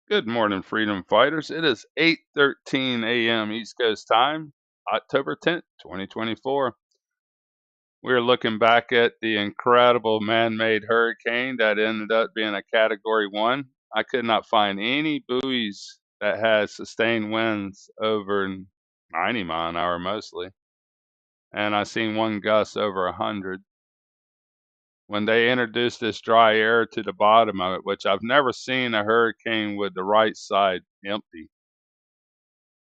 Good morning, freedom fighters. It is 8:13 a.m. East Coast time, October 10th, 2024. We're looking back at the incredible man-made hurricane that ended up being a Category 1. I could not find any buoys that had sustained winds over 90 mile an hour mostly, and I seen one gust over 100. When they introduced this dry air to the bottom of it, which I've never seen a hurricane with the right side empty,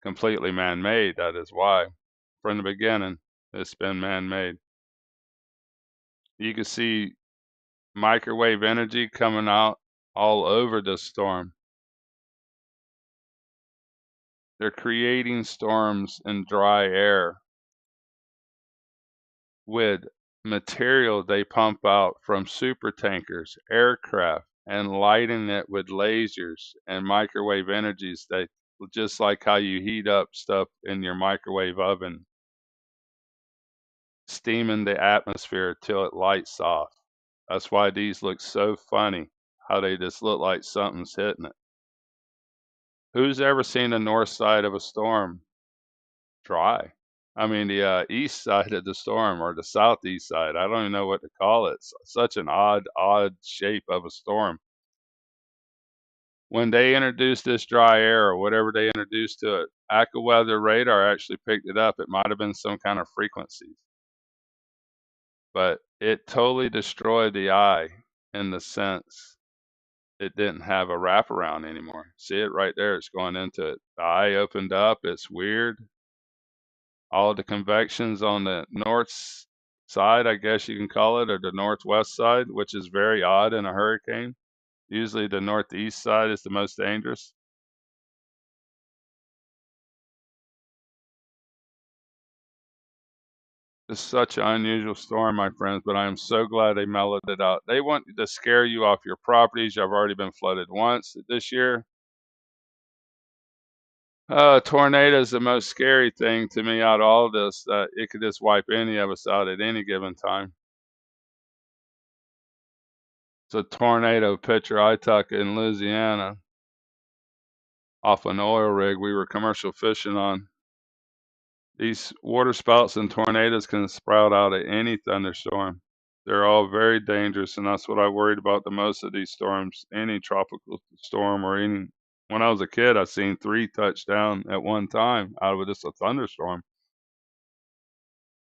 completely man-made. That is why, from the beginning, it's been man-made. You can see microwave energy coming out all over the storm. They're creating storms in dry air with material they pump out from super tankers, aircraft, and lighting it with lasers and microwave energies that just like how you heat up stuff in your microwave oven, steaming the atmosphere till it lights off. That's why these look so funny, how they just look like something's hitting it. Who's ever seen the north side of a storm dry? I mean, the east side of the storm or the southeast side. I don't even know what to call it. It's such an odd shape of a storm. When they introduced this dry air or whatever they introduced to it, AccuWeather radar actually picked it up. It might have been some kind of frequencies, but it totally destroyed the eye in the sense it didn't have a wraparound anymore. See it right there? It's going into it. The eye opened up. It's weird. All the convections on the north side, I guess you can call it, or the northwest side, which is very odd in a hurricane. Usually the northeast side is the most dangerous. It's such an unusual storm, my friends, but I am so glad they mellowed it out. They want to scare you off your properties. I've already been flooded once this year. Tornado is the most scary thing to me out of all this. That it could just wipe any of us out at any given time. It's a tornado picture I took in Louisiana off an oil rig we were commercial fishing on. These water spouts and tornadoes can sprout out at any thunderstorm. They're all very dangerous, and that's what I worried about the most of these storms. Any tropical storm or any. When I was a kid, I seen 3 touch down at one time out of just a thunderstorm.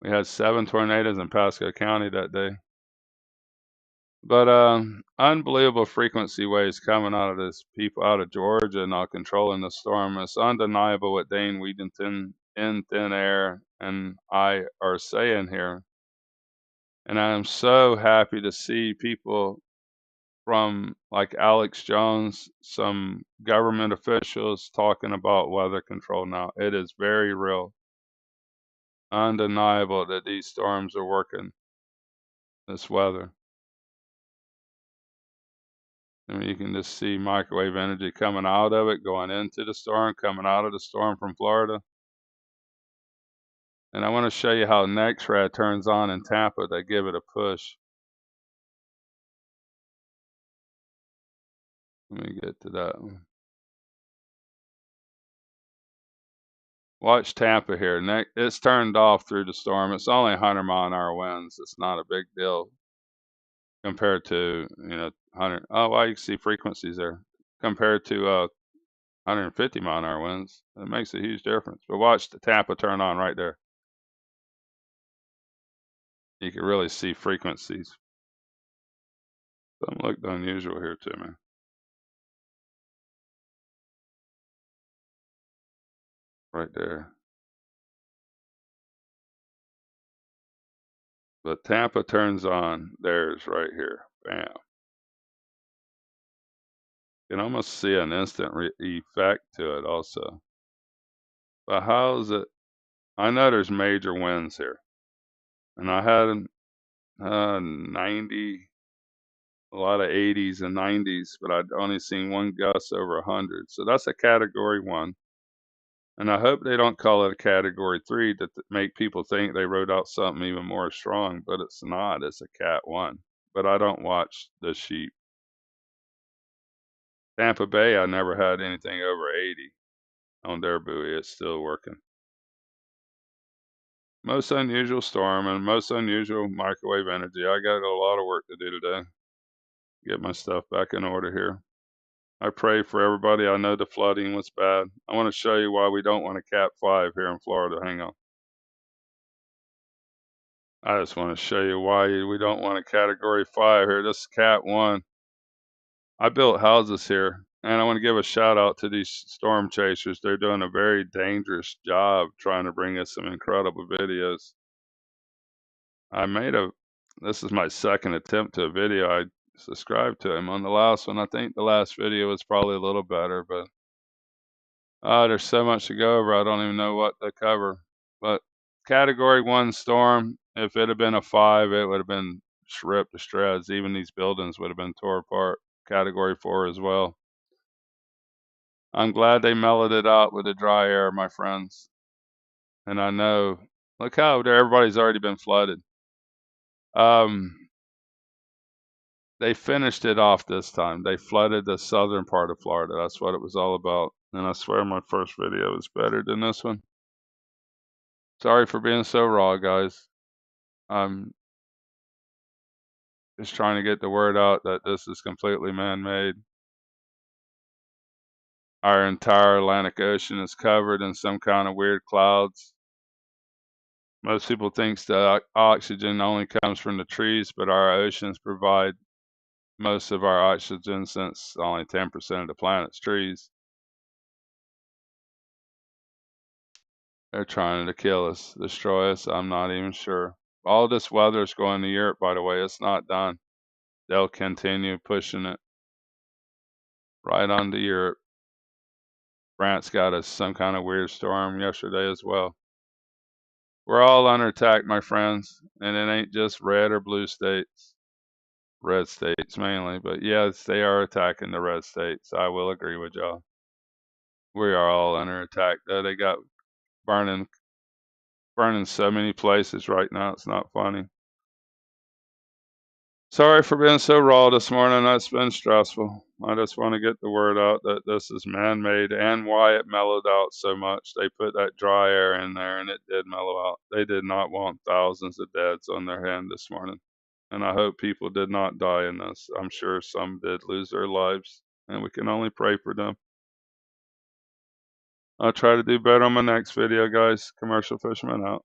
We had 7 tornadoes in Pasco County that day. But unbelievable frequency waves coming out of this people out of Georgia not controlling the storm. It's undeniable what Dane Weedington in thin air and I are saying here. And I am so happy to see people from like Alex Jones, some government officials talking about weather control now. It is very real, undeniable that these storms are working this weather. I mean, you can just see microwave energy coming out of it, going into the storm, coming out of the storm from Florida. And I want to show you how NextRad turns on in Tampa. They give it a push. Let me get to that one. Watch Tampa here. It's turned off through the storm. It's only 100 mile an hour winds. It's not a big deal compared to, 100. Oh, well, you can see frequencies there compared to 150 mile an hour winds. It makes a huge difference. But watch the Tampa turn on right there. You can really see frequencies. Something looked unusual here to me. Right there. But Tampa turns on. There's right here. Bam. You can almost see an instant effect to it also. But how is it? I know there's major winds here. And I had 90, a lot of 80s and 90s, but I'd only seen one gust over 100. So that's a Category 1. And I hope they don't call it a Category 3 to make people think they wrote out something even more strong, but it's not. It's a Cat 1. But I don't watch the sheep. Tampa Bay, I never had anything over 80 on their buoy. It's still working. Most unusual storm and most unusual microwave energy. I got a lot of work to do today. Get my stuff back in order here. I pray for everybody. I know the flooding was bad. I want to show you why we don't want a Cat 5 here in Florida. Hang on. I just want to show you why we don't want a Category 5 here. This is Cat 1. I built houses here, and I want to give a shout out to these storm chasers. They're doing a very dangerous job trying to bring us some incredible videos. This is my second attempt to a video. I subscribed to him on the last one. I think the last video was probably a little better, but there's so much to go over. I don't even know what to cover. But Category 1 storm, if it had been a 5, it would have been ripped to shreds. Even these buildings would have been tore apart. Category 4 as well. I'm glad they mellowed it out with the dry air, my friends. And I know, look how everybody's already been flooded. They finished it off this time. They flooded the southern part of Florida. That's what it was all about. And I swear my first video was better than this one. Sorry for being so raw, guys. I'm just trying to get the word out that this is completely man-made. Our entire Atlantic Ocean is covered in some kind of weird clouds. Most people think the oxygen only comes from the trees, but our oceans provide most of our oxygen since only 10% of the planet's trees. They're trying to kill us, destroy us. I'm not even sure. All this weather is going to Europe, by the way. It's not done. They'll continue pushing it right onto Europe. France got us some kind of weird storm yesterday as well. We're all under attack, my friends, and it ain't just red or blue states. Red states mainly, but yes, they are attacking the red states. I will agree with y'all. We are all under attack, though. They got burning so many places right now. It's not funny. Sorry for being so raw this morning. That's been stressful. I just want to get the word out that this is man-made and why it mellowed out so much. They put that dry air in there and it did mellow out. They did not want thousands of deaths on their hand this morning. And I hope people did not die in this. I'm sure some did lose their lives, and we can only pray for them. I'll try to do better on my next video, guys. Commercial Fisherman out.